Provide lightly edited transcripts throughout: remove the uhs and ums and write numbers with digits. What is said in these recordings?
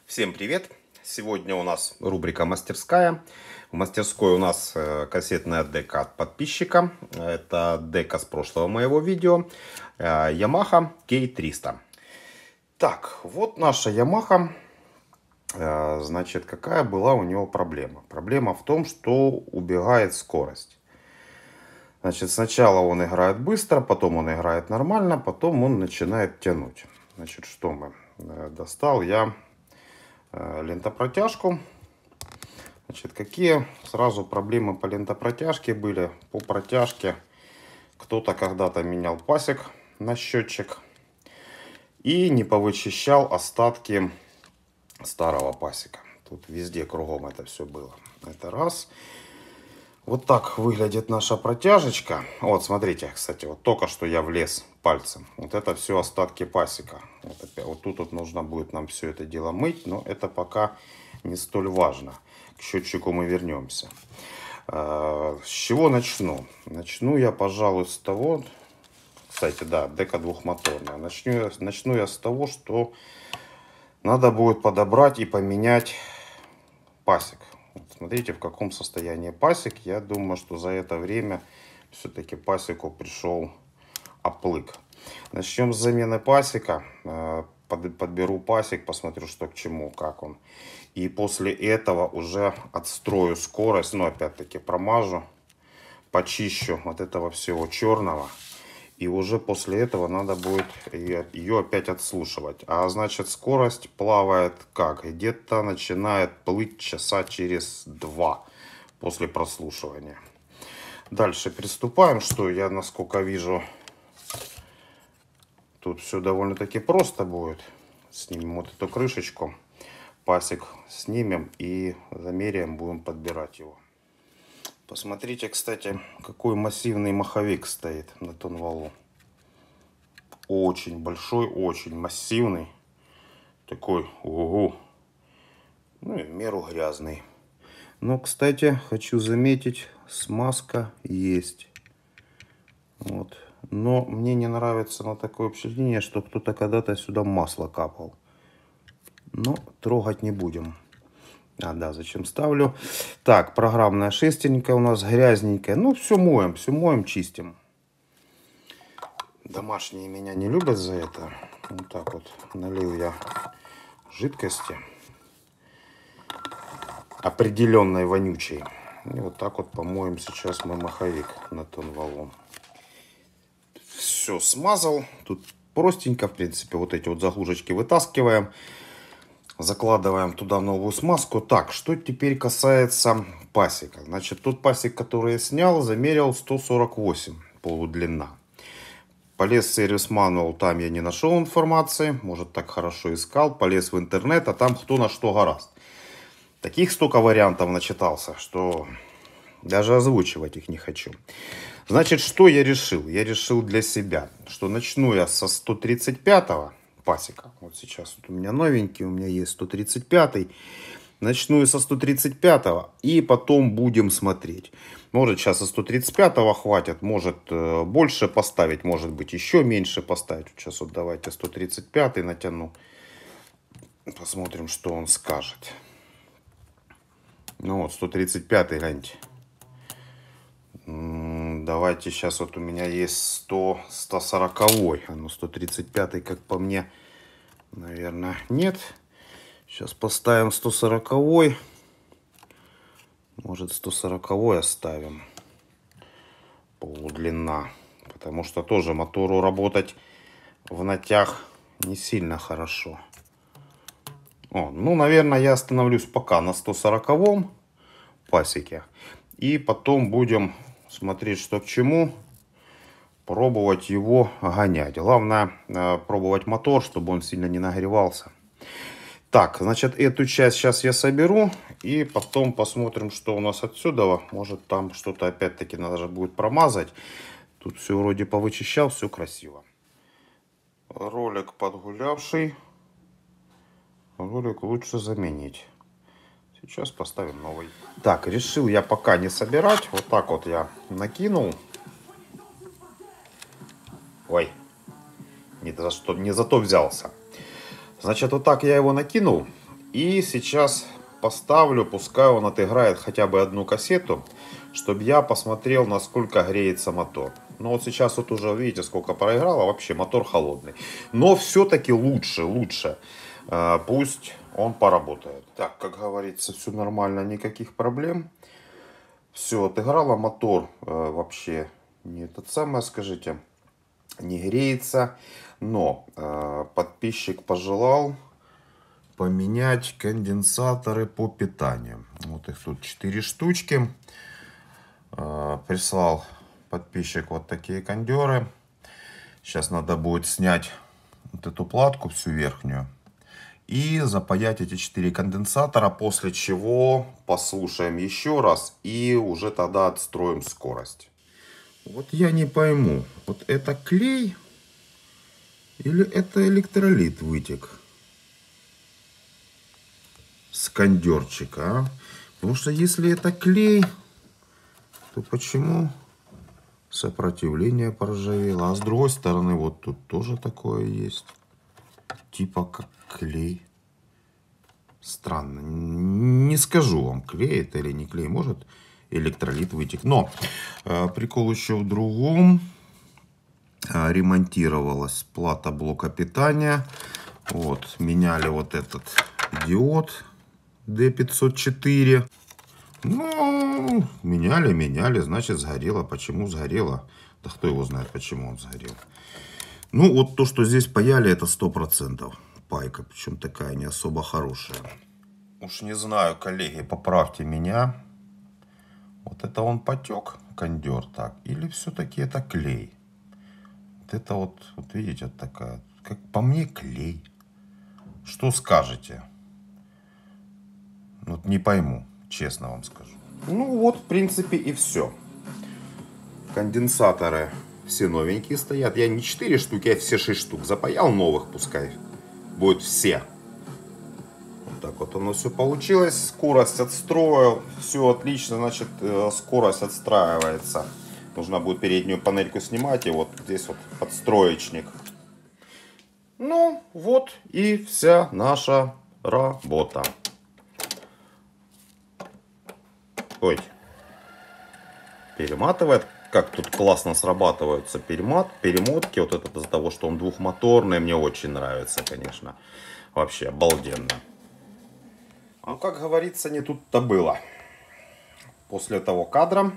Всем привет! Сегодня у нас рубрика «Мастерская». В мастерской у нас кассетная дека от подписчика. Это дека с прошлого моего видео. Yamaha K300. Так, вот наша Yamaha. Значит, какая была у него проблема? Проблема в том, что убегает скорость. Значит, сначала он играет быстро, потом он играет нормально, потом он начинает тянуть. Значит, что мы? Достал я лентопротяжку. Значит, какие сразу проблемы по лентопротяжке были? По протяжке кто-то когда-то менял пасек на счетчик и не повычищал остатки старого пасека. Тут везде кругом это все было. Это раз. Вот так выглядит наша протяжечка. Вот, смотрите, кстати, вот только что я влез пальцем. Вот это все остатки пасека. Вот тут вот нужно будет нам все это дело мыть, но это пока не столь важно. К счетчику мы вернемся. С чего начну? Начну я, пожалуй, с того... Кстати, да, дека двухмоторная. Начну я с того, что надо будет подобрать и поменять пасек. Вот смотрите, в каком состоянии пасек. Я думаю, что за это время все-таки пасеку пришел оплык. Начнем с замены пасека. Подберу пасек, посмотрю, что к чему, как он. И после этого уже отстрою скорость. Но опять-таки промажу, почищу от этого всего черного. И уже после этого надо будет ее опять отслушивать. А значит, скорость плавает как? Где-то начинает плыть часа через 2 после прослушивания. Дальше приступаем. Что я, насколько вижу, тут все довольно-таки просто будет. Снимем вот эту крышечку. Пасек снимем и замеряем, будем подбирать его. Посмотрите, кстати, какой массивный маховик стоит на том валу. Очень большой, очень массивный. Такой, ого. Ну и в меру грязный. Но, кстати, хочу заметить, смазка есть. Вот. Но мне не нравится на такое впечатление, что кто-то когда-то сюда масло капал. Но трогать не будем. А, да, зачем ставлю? Так, программная шестеренькая у нас грязненькая. Ну, все моем, чистим. Домашние меня не любят за это. Вот так вот налил я жидкости. Определенной вонючей. И вот так вот помоем сейчас мой маховик на тон валом. Все смазал. Тут простенько, в принципе, вот эти вот заглушечки вытаскиваем. Закладываем туда новую смазку. Так, что теперь касается пасека. Значит, тот пасек, который я снял, замерил 148 полудлина. Полез в сервис мануал, там я не нашел информации. Может, так хорошо искал. Полез в интернет, а там кто на что гораст. Таких столько вариантов начитался, что даже озвучивать их не хочу. Значит, что я решил? Я решил для себя, что начну я со 135-го. Пасека. Вот сейчас вот у меня новенький, у меня есть 135. Начну со 135 и потом будем смотреть. Может, сейчас со 135 хватит, может больше поставить, может быть еще меньше поставить. Сейчас вот давайте 135 натяну. Посмотрим, что он скажет. Ну вот 135, гляньте. Давайте сейчас вот у меня есть 140. А ну 135, как по мне, наверное, нет. Сейчас поставим 140. Может, 140 оставим. Полудлина. Потому что тоже мотору работать в натяг не сильно хорошо. Ну, наверное, я остановлюсь пока на 140 пасеке. И потом будем смотреть, что к чему. Пробовать его гонять. Главное пробовать мотор, чтобы он сильно не нагревался. Так, значит, эту часть сейчас я соберу. И потом посмотрим, что у нас отсюда. Может, там что-то опять-таки надо же будет промазать. Тут все вроде повычищал, все красиво. Ролик подгулявший. Ролик лучше заменить. Сейчас поставим новый. Так, решил я пока не собирать. Вот так вот я накинул. Ой, не за то взялся. Значит, вот так я его накинул. И сейчас поставлю, пускай он отыграет хотя бы одну кассету, чтобы я посмотрел, насколько греется мотор. Но вот сейчас вот уже видите, сколько проиграло, вообще мотор холодный. Но все-таки лучше. Пусть он поработает. Так, как говорится, все нормально, никаких проблем. Все, отыграло, мотор вообще не этот самое, скажите, не греется. Но подписчик пожелал поменять конденсаторы по питанию. Вот их тут 4 штучки. Прислал подписчик вот такие кондеры. Сейчас надо будет снять вот эту платку всю верхнюю и запаять эти 4 конденсатора, после чего послушаем еще раз и уже тогда отстроим скорость. Вот я не пойму, вот это клей или это электролит вытек с кондерчика, а? Потому что если это клей, то почему сопротивление поржавело? А с другой стороны, вот тут тоже такое есть. Типа как клей. Странно. Не скажу вам, клей это или не клей. Может, электролит вытек. Но прикол еще в другом. Ремонтировалась плата блока питания. Вот, меняли вот этот диод D504. Ну, меняли, значит сгорело. Почему сгорело? Да кто его знает, почему он сгорел. Ну, вот то, что здесь паяли, это 100% пайка. Причем такая не особо хорошая. Уж не знаю, коллеги, поправьте меня. Вот это он потек, кондер, так? Или все-таки это клей? Вот это вот видите, вот такая. Как по мне, клей. Что скажете? Вот не пойму. Честно вам скажу. Ну вот, в принципе, и все. Конденсаторы все новенькие стоят. Я не 4 штуки, а все 6 штук запаял новых, пускай будет все. Вот так вот оно все получилось. Скорость отстроил. Все отлично, значит, скорость отстраивается. Нужно будет переднюю панельку снимать. И вот здесь вот подстроечник. Ну, вот и вся наша работа. Ой, перематывает. Как тут классно срабатываются перемотки. Вот это из-за того, что он двухмоторный. Мне очень нравится, конечно. Вообще обалденно. Ну, как говорится, не тут-то было. После того кадра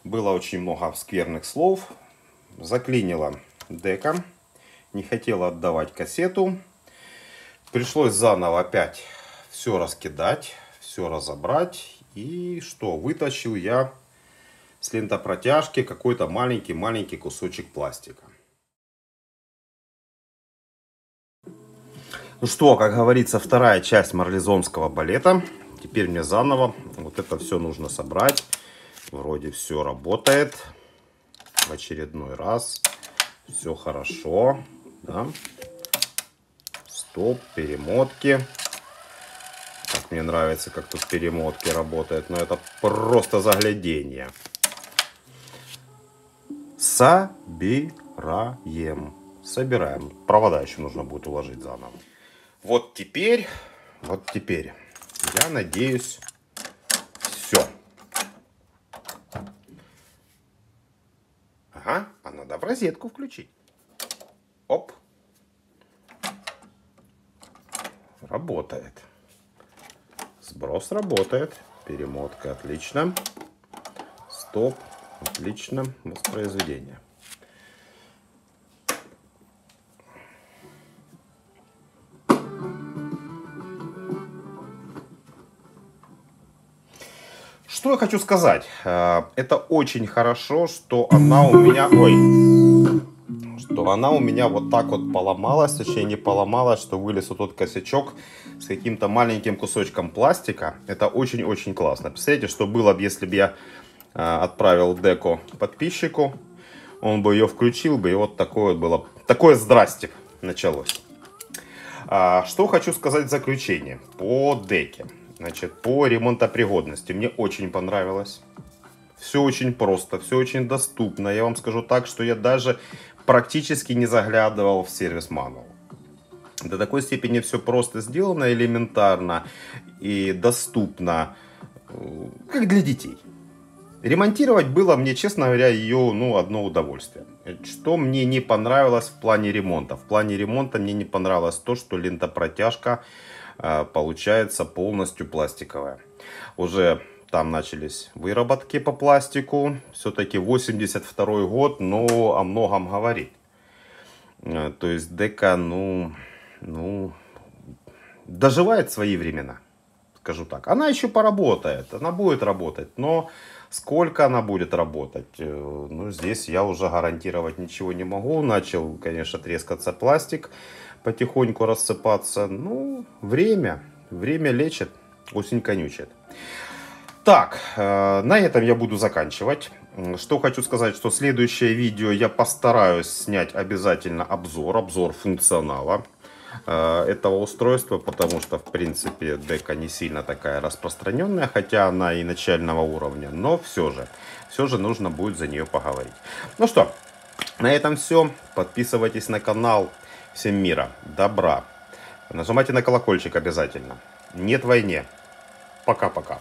было очень много скверных слов. Заклинила дека. Не хотела отдавать кассету. Пришлось заново опять все раскидать, все разобрать. И что? Вытащил я с лентопротяжки какой-то маленький кусочек пластика. Ну что, как говорится, вторая часть марлезонского балета. Теперь мне заново вот это все нужно собрать. Вроде все работает. В очередной раз. Все хорошо. Да? Стоп, перемотки. Как мне нравится, как тут перемотки работают. Но это просто загляденье. Собираем. Провода еще нужно будет уложить заново. Вот теперь, я надеюсь, все. Ага, а надо в розетку включить. Оп. Работает. Сброс работает. Перемотка отлично. Стоп. Отлично. Воспроизведение. Что я хочу сказать? Это очень хорошо, что она у меня... Что она у меня вот так вот поломалась. Точнее, не поломалась, что вылез вот тот косячок с каким-то маленьким кусочком пластика. Это очень-очень классно. Представляете, что было бы, если бы я отправил деку подписчику. Он бы ее включил бы, и вот такое вот было. Такое здрасте началось. Что хочу сказать в заключение по деке. Значит, по ремонтопригодности. Мне очень понравилось. Все очень просто, все очень доступно. Я вам скажу так, что я даже практически не заглядывал в сервис-мануал. До такой степени все просто сделано, элементарно и доступно, как для детей. Ремонтировать было мне, честно говоря, ее, ну, одно удовольствие. Что мне не понравилось в плане ремонта? В плане ремонта мне не понравилось то, что лентопротяжка получается полностью пластиковая. Уже там начались выработки по пластику. Все-таки 82 год, но о многом говорит. То есть дека, ну, доживает свои времена, скажу так. Она еще поработает, она будет работать, но сколько она будет работать, ну, здесь я уже гарантировать ничего не могу. Начал, конечно, трескаться пластик, потихоньку рассыпаться. Ну, время лечит, осень конючит. Так, на этом я буду заканчивать. Что хочу сказать, что следующее видео я постараюсь снять обязательно обзор функционала этого устройства, потому что, в принципе, дека не сильно такая распространенная, хотя она и начального уровня, но все же нужно будет за нее поговорить. Ну что, на этом все. Подписывайтесь на канал. Всем мира, добра. Нажимайте на колокольчик обязательно. Нет войне. Пока-пока.